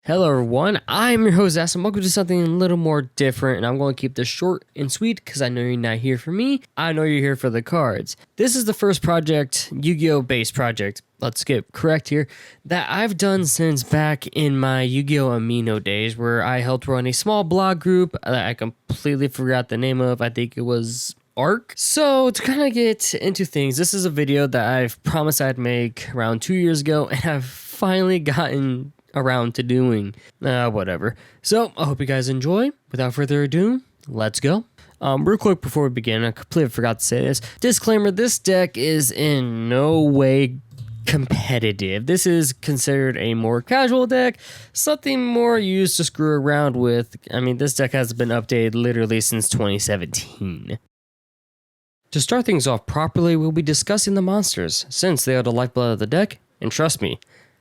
Hello everyone, I'm your host Ass and welcome to something a little more different, and I'm going to keep this short and sweet because I know you're not here for me, I know you're here for the cards. This is the first project, Yu-Gi-Oh! Based project, let's get correct here, that I've done since back in my Yu-Gi-Oh! Amino days where I helped run a small blog group that I completely forgot the name of. I think it was Arc. So to kind of get into things, this is a video that I've promised I'd make around 2 years ago, and I've finally gotten around to doing. Whatever. So I hope you guys enjoy. Without further ado, let's go. Real quick before we begin, I completely forgot to say this. Disclaimer, this deck is in no way competitive. This is considered a more casual deck, something more used to screw around with. I mean, this deck has been updated literally since 2017. To start things off properly, we'll be discussing the monsters, since they are the lifeblood of the deck, and trust me,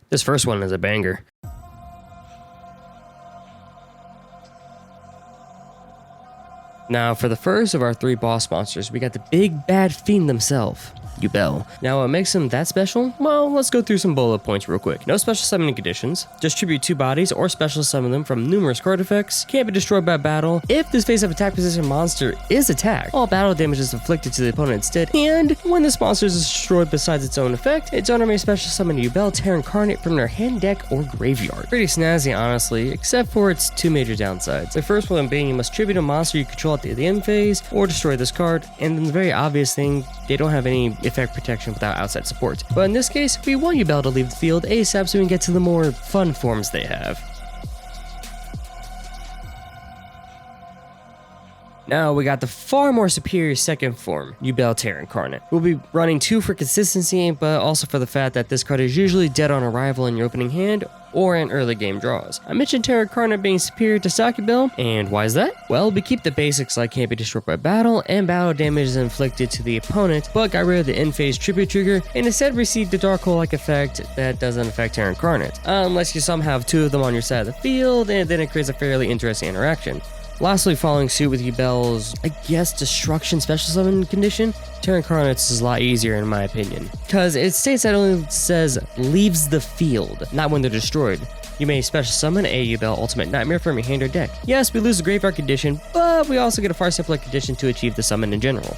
this first one is a banger. Now, for the first of our three boss monsters, we got the big bad fiend himself, Yubel. Now, what makes him that special? Well, let's go through some bullet points real quick. No special summoning conditions, distribute 2 bodies or special summon them from numerous card effects, can't be destroyed by battle. If this face-up attack position monster is attacked, all battle damage is inflicted to the opponent instead, and when this monster is destroyed besides its own effect, its owner may special summon Yubel 2.0 Incarnate from their hand, deck, or graveyard. Pretty snazzy, honestly, except for its 2 major downsides. The first one being you must tribute a monster you control at the end phase, or destroy this card, and then the very obvious thing, they don't have any effect protection without outside support. But in this case, we want Yubel to leave the field ASAP so we can get to the more fun forms they have. Now we got the far more superior second form, Yubel 2.0 Incarnate. We'll be running 2 for consistency, but also for the fact that this card is usually dead on arrival in your opening hand or in early game draws. I mentioned 2.0 Incarnate being superior to stock Yubel, and why is that? Well, we keep the basics like can't be destroyed by battle, and battle damage is inflicted to the opponent, but got rid of the end phase tribute trigger, and instead received the Dark Hole-like effect that doesn't affect 2.0 Incarnate, unless you somehow have 2 of them on your side of the field, and then it creates a fairly interesting interaction. Lastly, following suit with Yubel's, I guess, destruction special summon condition, 2.0 Incarnate's is a lot easier in my opinion, because it states that it only says leaves the field, not when they're destroyed. You may special summon a Yubel Ultimate Nightmare from your hand or deck. Yes, we lose the graveyard condition, but we also get a far simpler condition to achieve the summon in general.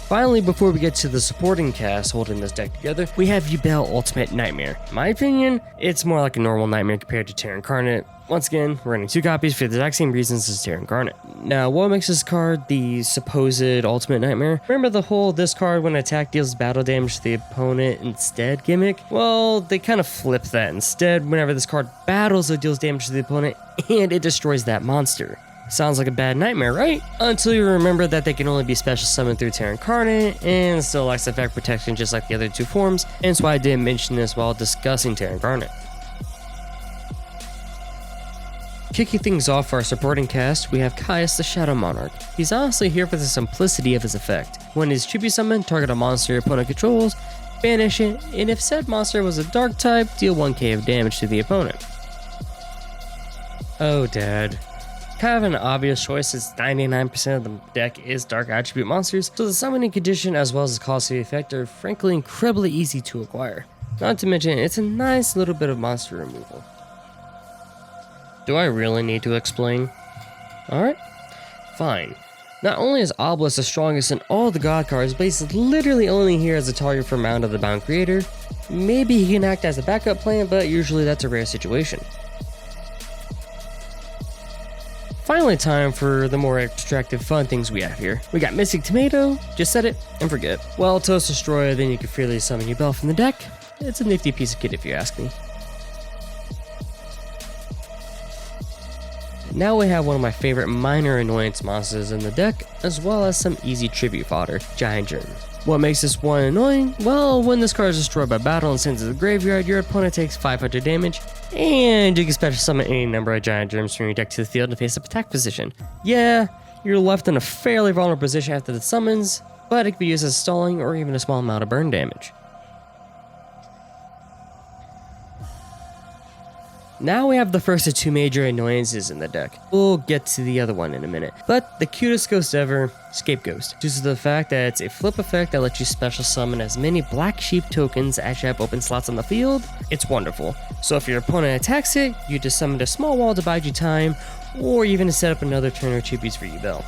Finally, before we get to the supporting cast holding this deck together, we have Yubel Ultimate Nightmare. In my opinion, it's more like a normal Nightmare compared to 2.0 Incarnate. Once again, we're running 2 copies for the exact same reasons as 2.0 Incarnate. Now, what makes this card the supposed Ultimate Nightmare? Remember the whole this card when attack deals battle damage to the opponent instead gimmick? Well, they kind of flip that. Instead, whenever this card battles, it deals damage to the opponent and it destroys that monster. Sounds like a bad nightmare, right? Until you remember that they can only be special summoned through 2.0 Incarnate and still lacks effect protection just like the other 2 forms, and that's why I didn't mention this while discussing 2.0 Incarnate. Kicking things off for our supporting cast, we have Caius the Shadow Monarch. He's honestly here for the simplicity of his effect. When his tribute summon, target a monster your opponent controls, banish it, and if said monster was a dark type, deal 1k of damage to the opponent. Oh dad. Kind of an obvious choice since 99% of the deck is dark attribute monsters, so the summoning condition as well as the cost of the effect are frankly incredibly easy to acquire. Not to mention, it's a nice little bit of monster removal. Do I really need to explain? Alright, fine. Not only is Obelisk the strongest in all the god cards, but he's literally only here as a target for Mound of the Bound Creator. Maybe he can act as a backup plan, but usually that's a rare situation. Finally, time for the more extractive fun things we have here. We got Missing Tomato, just set it and forget. Well, Toast Destroyer, then you can freely summon Yubel from the deck. It's a nifty piece of kit if you ask me. Now we have one of my favorite minor annoyance monsters in the deck, as well as some easy tribute fodder, Giant Germ. What makes this one annoying? Well, when this card is destroyed by battle and sent to the graveyard, your opponent takes 500 damage, and you can special summon any number of Giant Germs from your deck to the field in face-up attack position. Yeah, you're left in a fairly vulnerable position after the summons, but it can be used as stalling or even a small amount of burn damage. Now we have the first of two major annoyances in the deck. We'll get to the other one in a minute. But the cutest ghost ever, Scapegoat. Due to the fact that it's a flip effect that lets you special summon as many black sheep tokens as you have open slots on the field, it's wonderful. So if your opponent attacks it, you just summon a small wall to bide you time, or even to set up another turn or tributes for Yubel.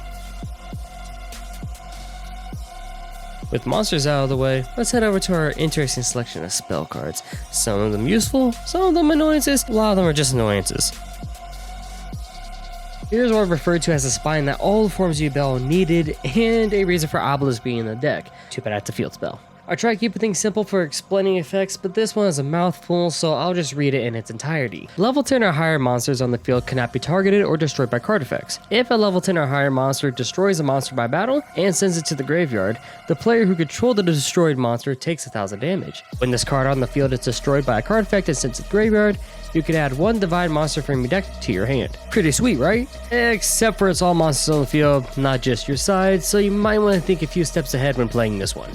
With monsters out of the way, let's head over to our interesting selection of spell cards. Some of them useful, some of them annoyances, a lot of them are just annoyances. Here's what I referred to as a spine that all the forms of Yubel needed, and a reason for Obelisk being in the deck. Too bad it's a field spell. I try to keep things simple for explaining effects, but this one is a mouthful, so I'll just read it in its entirety. Level 10 or higher monsters on the field cannot be targeted or destroyed by card effects. If a level 10 or higher monster destroys a monster by battle and sends it to the graveyard, the player who controlled the destroyed monster takes 1000 damage. When this card on the field is destroyed by a card effect and sent to the graveyard, you can add one divine monster from your deck to your hand. Pretty sweet, right? Except for it's all monsters on the field, not just your side, so you might want to think a few steps ahead when playing this one.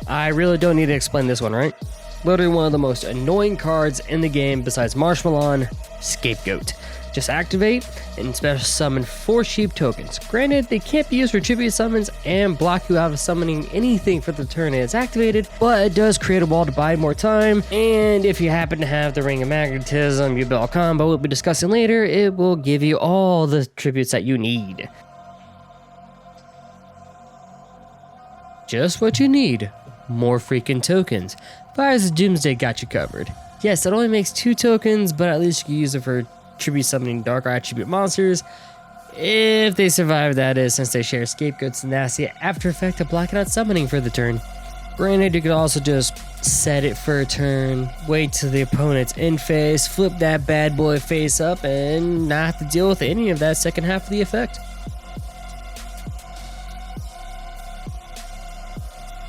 I really don't need to explain this one, right? Literally one of the most annoying cards in the game besides Marshmallow, Scapegoat. Just activate and special summon 4 sheep tokens. Granted, they can't be used for tribute summons and block you out of summoning anything for the turn it's activated, but it does create a wall to buy more time, and if you happen to have the Ring of Magnetism Yubel combo we'll be discussing later, it will give you all the tributes that you need. Just what you need. More freaking tokens. Fires of Doomsday got you covered. Yes, it only makes 2 tokens, but at least you can use it for tribute summoning dark attribute monsters. If they survive, that is, since they share Scapegoat's nasty after effect of blocking out summoning for the turn. Granted, you could also just set it for a turn, wait till the opponent's end phase, flip that bad boy face up, and not have to deal with any of that second half of the effect.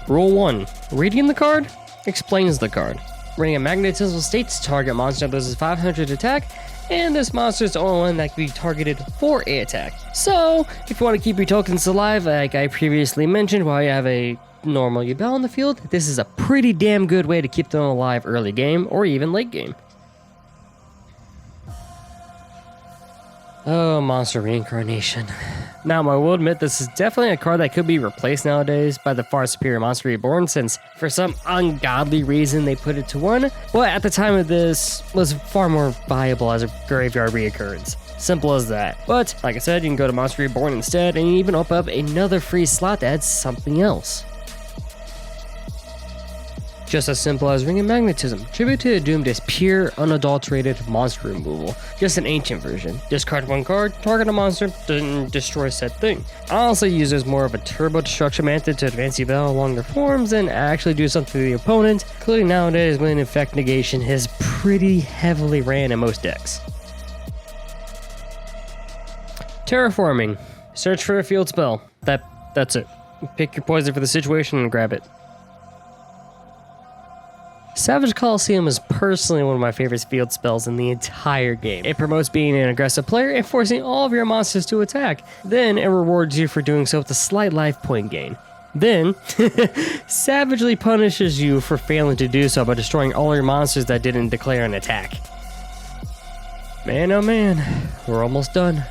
Rule 1. Reading the card explains the card. Ring of Magnetism states target monster loses 500 attack, and this monster is the only one that can be targeted for a attack. So, if you want to keep your tokens alive, like I previously mentioned, while you have a normal Yubel on the field, this is a pretty damn good way to keep them alive early game or even late game. Oh, monster reincarnation. Now, I will admit this is definitely a card that could be replaced nowadays by the far superior Monster Reborn, since for some ungodly reason they put it to 1, but at the time of this was far more viable as a graveyard reoccurrence. Simple as that. But, like I said, you can go to Monster Reborn instead, and you even open up another free slot that adds something else. Just as simple as Ring of Magnetism. Tribute to the Doomed is pure, unadulterated monster removal. Just an ancient version. Discard 1 card, target a monster, then destroy said thing. I also use this more of a turbo destruction method to advance Yubel along their forms and actually do something to the opponent, including nowadays when Effect Negation is pretty heavily ran in most decks. Terraforming. Search for a field spell. That's it. Pick your poison for the situation and grab it. Savage Coliseum is personally one of my favorite field spells in the entire game. It promotes being an aggressive player and forcing all of your monsters to attack. Then it rewards you for doing so with a slight life point gain. Then, savagely punishes you for failing to do so by destroying all your monsters that didn't declare an attack. Man oh man, we're almost done.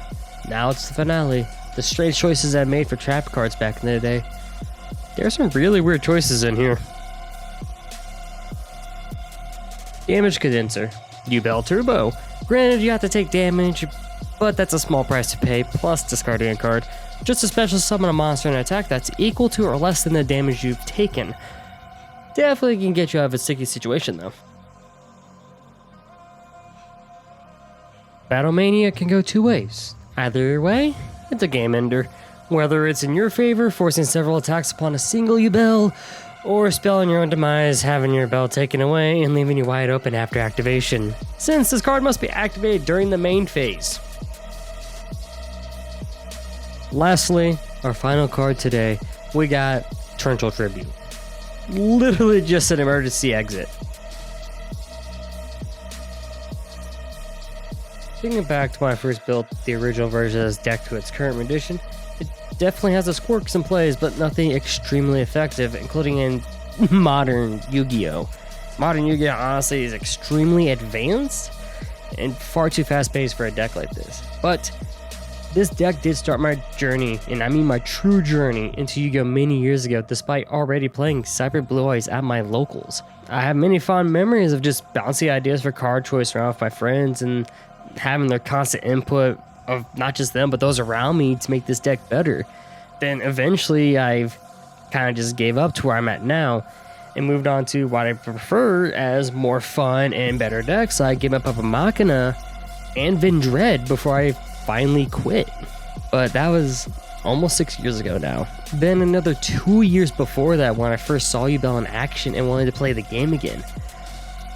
Now it's the finale. The strange choices I made for trap cards back in the day. There's some really weird choices in here. Damage Condenser. Yubel Turbo. Granted, you have to take damage, but that's a small price to pay, plus discarding a card. Just a special summon a monster and attack that's equal to or less than the damage you've taken. Definitely can get you out of a sticky situation, though. Battlemania can go 2 ways. Either way, it's a game ender. Whether it's in your favor, forcing several attacks upon a single Yubel, or spelling your own demise, having your bell taken away, and leaving you wide open after activation, since this card must be activated during the main phase. Lastly, our final card today, we got Torrential Tribute. Literally just an emergency exit. Thinking back to when I first built the original version of this deck to its current rendition, it definitely has its quirks and plays, but nothing extremely effective, including in modern Yu-Gi-Oh! Modern Yu-Gi-Oh! Honestly is extremely advanced and far too fast-paced for a deck like this. But this deck did start my journey, and I mean my true journey, into Yu-Gi-Oh! Many years ago, despite already playing Cyber Blue Eyes at my locals. I have many fond memories of just bouncing ideas for card choice around with my friends and having their constant input of not just them, but those around me to make this deck better. Then eventually I've kind of just gave up to where I'm at now and moved on to what I prefer as more fun and better decks. I gave up Papa Machina and Vendread before I finally quit. But that was almost 6 years ago now. Then another 2 years before that when I first saw Yubel in action and wanted to play the game again.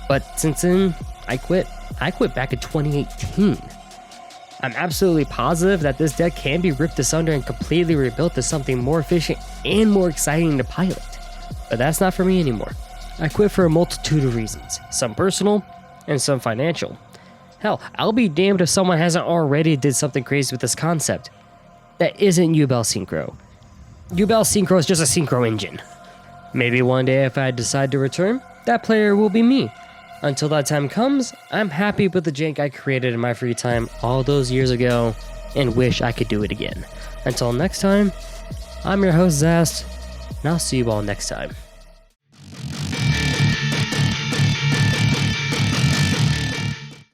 But since then, I quit. I quit back in 2018. I'm absolutely positive that this deck can be ripped asunder and completely rebuilt to something more efficient and more exciting to pilot. But that's not for me anymore. I quit for a multitude of reasons, some personal and some financial. Hell, I'll be damned if someone hasn't already did something crazy with this concept that isn't Yubel Synchro. Yubel Synchro is just a synchro engine. Maybe one day if I decide to return, that player will be me. Until that time comes, I'm happy with the jank I created in my free time all those years ago and wish I could do it again. Until next time, I'm your host Zast, and I'll see you all next time.